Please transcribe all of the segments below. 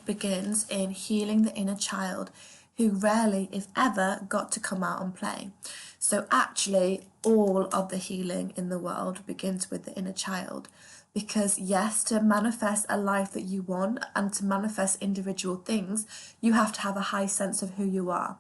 begins in healing the inner child who rarely, if ever, got to come out and play. So actually, all of the healing in the world begins with the inner child. Because yes, to manifest a life that you want and to manifest individual things, you have to have a high sense of who you are,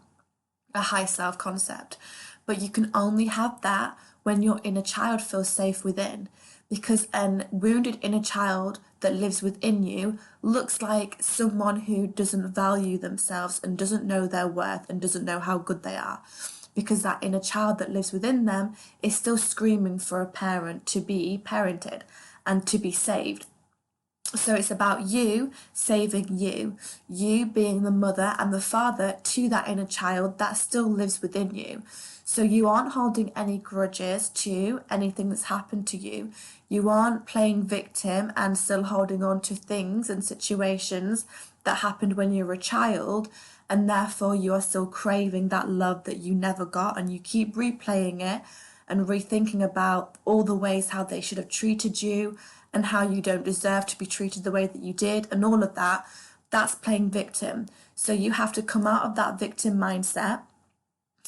a high self-concept. But you can only have that when your inner child feels safe within. Because a wounded inner child that lives within you looks like someone who doesn't value themselves and doesn't know their worth and doesn't know how good they are. Because that inner child that lives within them is still screaming for a parent to be parented and to be saved. So it's about you saving you being the mother and the father to that inner child that still lives within you. So you aren't holding any grudges to anything that's happened to you. You aren't playing victim and still holding on to things and situations that happened when you were a child, and therefore you are still craving that love that you never got, and you keep replaying it and rethinking about all the ways how they should have treated you and how you don't deserve to be treated the way that you did and all of that. That's playing victim. So you have to come out of that victim mindset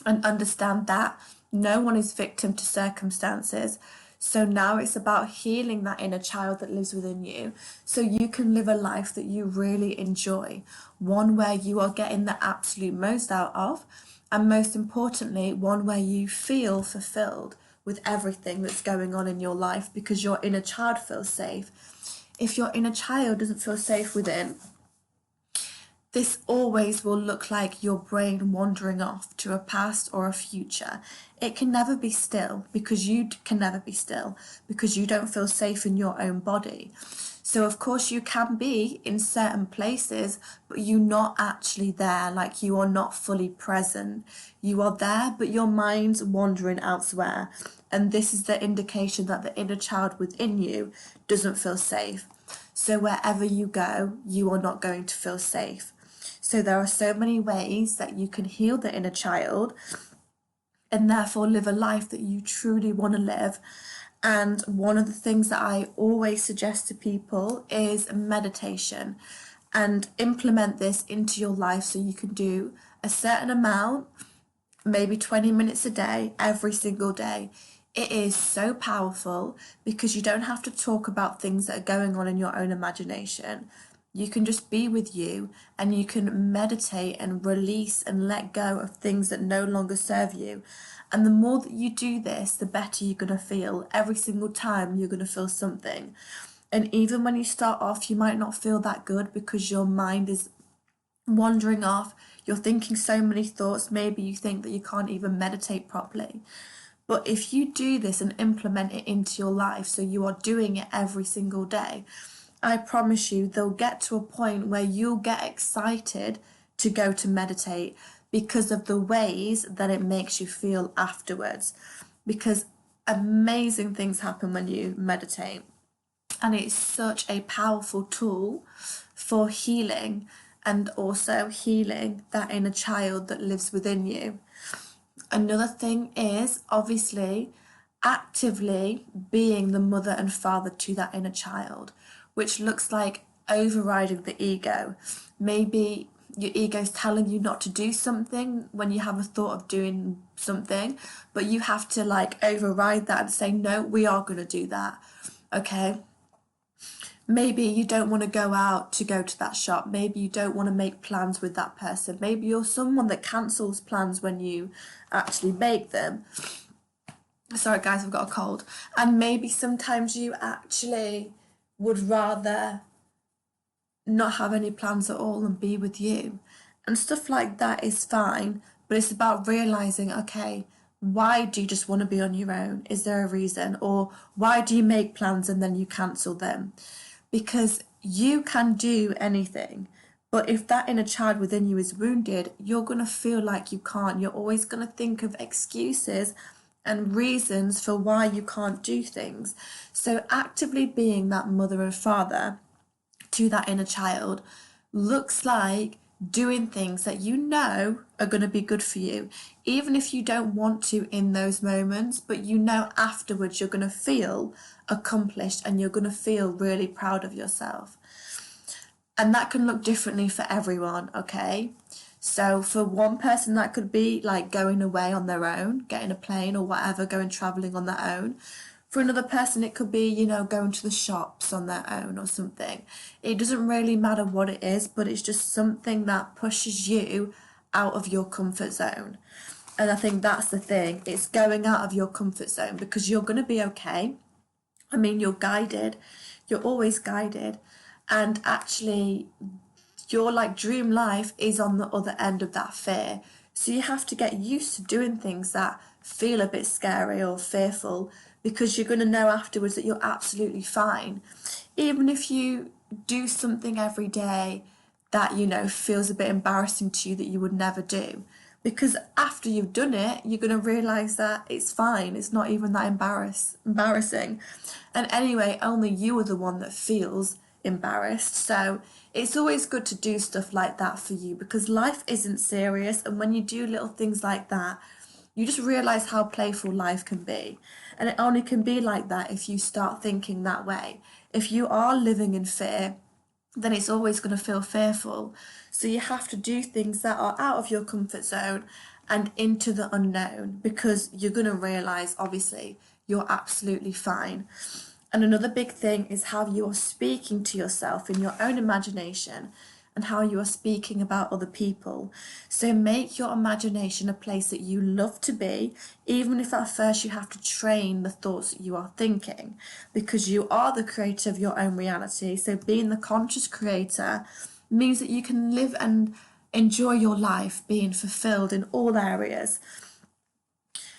and understand that no one is victim to circumstances. So now it's about healing that inner child that lives within you so you can live a life that you really enjoy, one where you are getting the absolute most out of, and most importantly, one where you feel fulfilled with everything that's going on in your life because your inner child feels safe. If your inner child doesn't feel safe within, this always will look like your brain wandering off to a past or a future. It can never be still because you can never be still because you don't feel safe in your own body. So of course you can be in certain places, but you're not actually there, like you are not fully present. You are there, but your mind's wandering elsewhere. And this is the indication that the inner child within you doesn't feel safe. So wherever you go, you are not going to feel safe. So there are so many ways that you can heal the inner child and therefore live a life that you truly want to live. And one of the things that I always suggest to people is meditation, and implement this into your life so you can do a certain amount, maybe 20 minutes a day, every single day. It is so powerful because you don't have to talk about things that are going on in your own imagination. You can just be with you and you can meditate and release and let go of things that no longer serve you. And the more that you do this, the better you're going to feel. Every single time you're going to feel something. And even when you start off, you might not feel that good because your mind is wandering off. You're thinking so many thoughts. Maybe you think that you can't even meditate properly. But if you do this and implement it into your life, so you are doing it every single day, I promise you they'll get to a point where you'll get excited to go to meditate because of the ways that it makes you feel afterwards. Because amazing things happen when you meditate. And it's such a powerful tool for healing and also healing that inner child that lives within you. Another thing is obviously actively being the mother and father to that inner child, which looks like overriding the ego. Maybe your ego is telling you not to do something when you have a thought of doing something, but you have to like override that and say, no, we are going to do that. Okay. Maybe you don't want to go out to go to that shop. Maybe you don't want to make plans with that person. Maybe you're someone that cancels plans when you actually make them. Sorry guys, I've got a cold. And maybe sometimes you actually would rather not have any plans at all and be with you. And stuff like that is fine, but it's about realising, okay, why do you just want to be on your own? Is there a reason? Or why do you make plans and then you cancel them? Because you can do anything, but if that inner child within you is wounded, you're going to feel like you can't. You're always going to think of excuses and reasons for why you can't do things. So actively being that mother and father to that inner child looks like doing things that you know are going to be good for you, even if you don't want to in those moments, but you know afterwards you're going to feel accomplished and you're going to feel really proud of yourself. And that can look differently for everyone, okay? So for one person, that could be like going away on their own, getting a plane or whatever, going traveling on their own. For another person, it could be, going to the shops on their own or something. It doesn't really matter what it is, but it's just something that pushes you out of your comfort zone. And I think that's the thing. It's going out of your comfort zone because you're going to be okay. I mean, you're guided. You're always guided. And actually, your like dream life is on the other end of that fear. So you have to get used to doing things that feel a bit scary or fearful because you're going to know afterwards that you're absolutely fine. Even if you do something every day that, feels a bit embarrassing to you that you would never do. Because after you've done it, you're going to realise that it's fine. It's not even that embarrassing. And anyway, only you are the one that feels embarrassed. So it's always good to do stuff like that for you because life isn't serious. And when you do little things like that, you just realise how playful life can be. And it only can be like that if you start thinking that way. If you are living in fear, then it's always going to feel fearful. So you have to do things that are out of your comfort zone and into the unknown because you're going to realise, obviously, you're absolutely fine. And another big thing is how you are speaking to yourself in your own imagination and how you are speaking about other people. So make your imagination a place that you love to be, even if at first you have to train the thoughts that you are thinking, because you are the creator of your own reality. So being the conscious creator means that you can live and enjoy your life being fulfilled in all areas.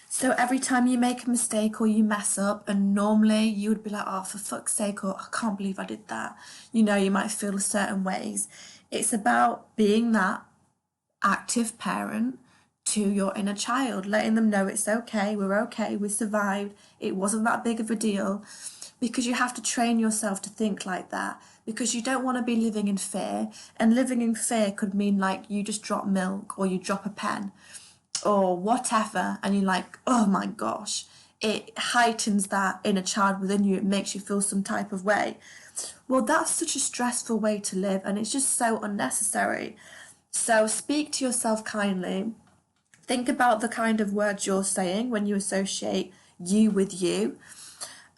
So every time you make a mistake or you mess up, and normally you would be like, oh, for fuck's sake, or I can't believe I did that. You might feel certain ways. It's about being that active parent to your inner child, letting them know it's okay, we're okay, we survived, it wasn't that big of a deal. Because you have to train yourself to think like that. Because you don't want to be living in fear. And living in fear could mean like you just drop milk or you drop a pen or whatever, and you're like, oh my gosh, it heightens that inner child within you. It makes you feel some type of way. Well, that's such a stressful way to live, and it's just so unnecessary. So speak to yourself kindly. Think about the kind of words you're saying when you associate you with you.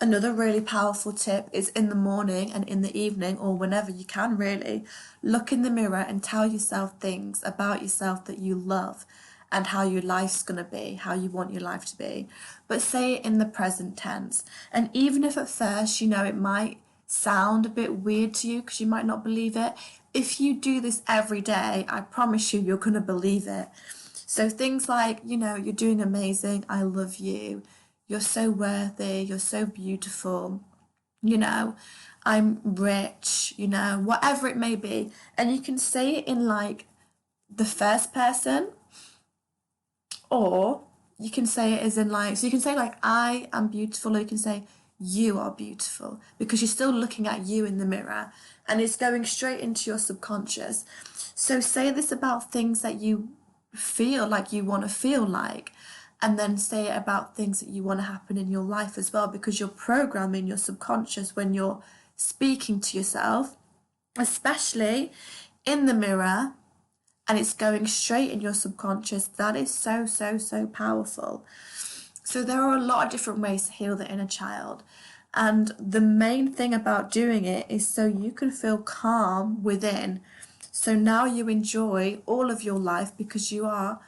Another really powerful tip is in the morning and in the evening, or whenever you can, really, look in the mirror and tell yourself things about yourself that you love and how your life's going to be, how you want your life to be. But say it in the present tense. And even if at first, it might sound a bit weird to you because you might not believe it, if you do this every day, I promise you're going to believe it. So things like, you're doing amazing, I love you, you're so worthy, you're so beautiful, I'm rich, whatever it may be. And you can say it in like the first person, or you can say it as in like, so you can say like, I am beautiful, or you can say, you are beautiful, because you're still looking at you in the mirror and it's going straight into your subconscious. So say this about things that you feel like you want to feel like, and then say it about things that you want to happen in your life as well, because you're programming your subconscious when you're speaking to yourself, especially in the mirror, and it's going straight in your subconscious. That is so, so, so powerful. So there are a lot of different ways to heal the inner child. And the main thing about doing it is so you can feel calm within. So now you enjoy all of your life because you are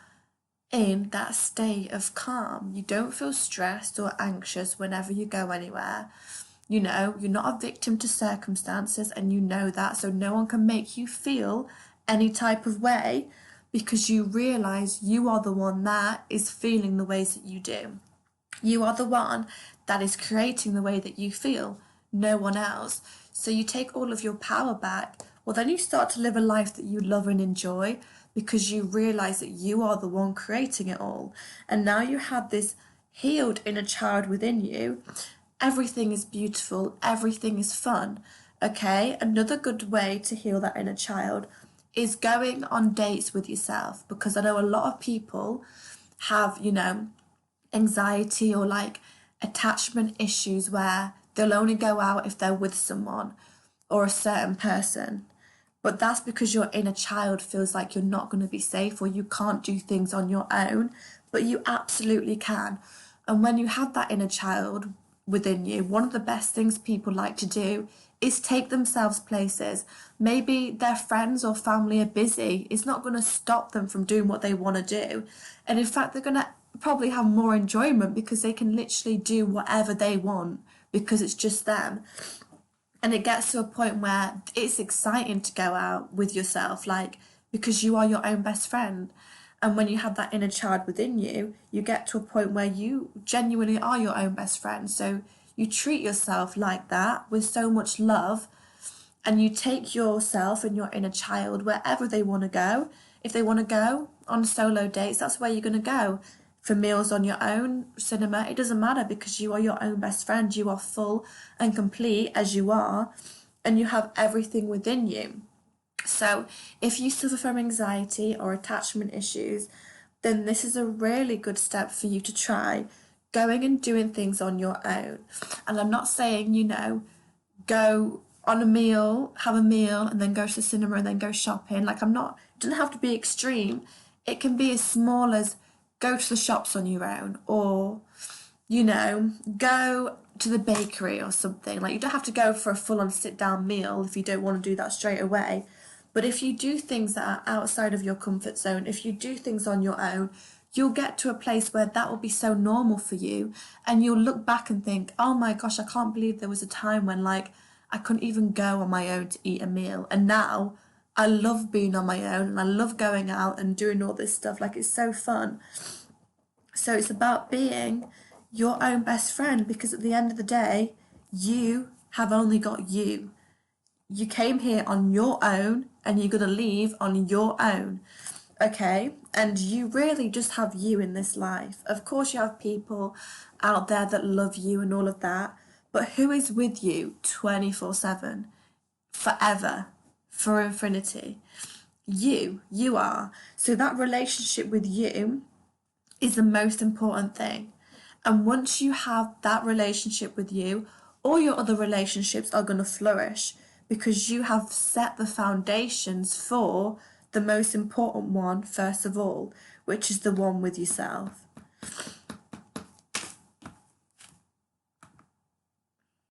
in that state of calm. You don't feel stressed or anxious whenever you go anywhere. You're not a victim to circumstances, and you know that. So no one can make you feel any type of way because you realise you are the one that is feeling the ways that you do. You are the one that is creating the way that you feel, no one else. So you take all of your power back. Well, then you start to live a life that you love and enjoy because you realise that you are the one creating it all. And now you have this healed inner child within you. Everything is beautiful, everything is fun. Okay, another good way to heal that inner child is going on dates with yourself, because I know a lot of people have, anxiety or like attachment issues where they'll only go out if they're with someone or a certain person. But that's because your inner child feels like you're not going to be safe or you can't do things on your own, but you absolutely can. And when you have that inner child within you, one of the best things people like to do is take themselves places. Maybe their friends or family are busy. It's not going to stop them from doing what they want to do. And in fact, they're going to probably have more enjoyment because they can literally do whatever they want because it's just them. And it gets to a point where it's exciting to go out with yourself, like, because you are your own best friend. And when you have that inner child within you, you get to a point where you genuinely are your own best friend. So you treat yourself like that with so much love, and you take yourself and your inner child wherever they want to go. If they want to go on solo dates, that's where you're going to go. For meals on your own, cinema, it doesn't matter because you are your own best friend. You are full and complete as you are, and you have everything within you. So if you suffer from anxiety or attachment issues, then this is a really good step for you to try going and doing things on your own. And I'm not saying, go on a meal, have a meal, and then go to the cinema and then go shopping. Like, it doesn't have to be extreme. It can be as small as go to the shops on your own, or, go to the bakery or something. Like, you don't have to go for a full-on sit-down meal if you don't want to do that straight away. But if you do things that are outside of your comfort zone, if you do things on your own, you'll get to a place where that will be so normal for you, and you'll look back and think, oh my gosh, I can't believe there was a time when, like, I couldn't even go on my own to eat a meal, and now I love being on my own and I love going out and doing all this stuff. Like, it's so fun. So it's about being your own best friend, because at the end of the day, you have only got you. You came here on your own and you're going to leave on your own. Okay? And you really just have you in this life. Of course, you have people out there that love you and all of that, but who is with you 24/7, forever, for infinity? You are. So that relationship with you is the most important thing. And once you have that relationship with you, all your other relationships are going to flourish because you have set the foundations for the most important one first of all, which is the one with yourself.